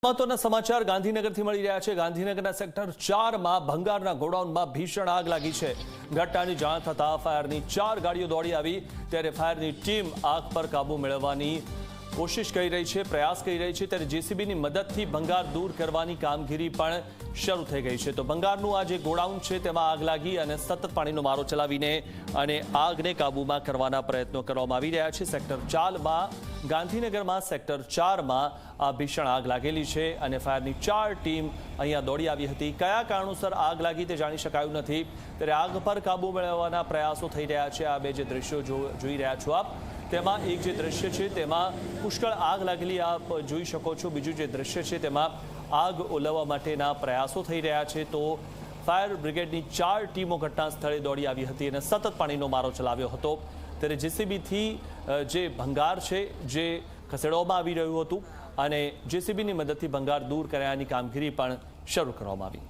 મહત્વના સમાચાર ગાંધીનગરથી મળી રહ્યા છે। ગાંધીનગરના સેક્ટર 4 માં ભંગારના ગોડાઉનમાં ભીષણ આગ લાગી છે। ઘટનાની જાણ થતા ફાયરની 4 ગાડીઓ દોડી આવી, ત્યારે ફાયરની ટીમ આગ પર કાબુ મેળવવાની કોશિશ કરી રહી છે, પ્રયાસ કરી રહી છે। ત્યારે જેસીબીની મદદથી ભંગાર દૂર કરવાની કામગીરી પણ શરૂ થઈ ગઈ છે। તો ભંગારનું આ જે ગોડાઉન છે તેમાં આગ લાગી અને સતત પાણીનો મારો ચલાવીને અને આગને કાબૂમાં કરવાના પ્રયત્નો કરવામાં આવી રહ્યા છે। સેક્ટર 4 માં ગાંધીનગરમાં સેક્ટર 4 માં આ ભીષણ આગ લાગેલી છે અને ફાયરની 4 ટીમ અહીંયા દોડી આવી હતી। કયા કારણોસર આગ લાગી તે જાણી શકાયું નથી, ત્યારે આગ પર કાબુ મેળવવાના પ્રયાસો થઈ રહ્યા છે। આ બે જે દ્રશ્યો જોઈ રહ્યા છો આપ, તેમાં એક જે દ્રશ્ય છે તેમાં પુષ્કળ આગ લાગેલી આપ જોઈ શકો છો। બીજું જે દ્રશ્ય છે તેમાં આગ ઓલવવા માટેના પ્રયાસો થઈ રહ્યા છે। તો ફાયર બ્રિગેડની 4 ટીમો ઘટના સ્થળે દોડી આવી હતી અને સતત પાણીનો મારો ચલાવ્યો હતો। ત્યારે જેસીબીથી જે ભંગાર છે જે ખસેડવામાં આવી રહ્યું હતું અને જેસીબીની મદદથી ભંગાર દૂર કરવાની કામગીરી પણ શરૂ કરવામાં આવી।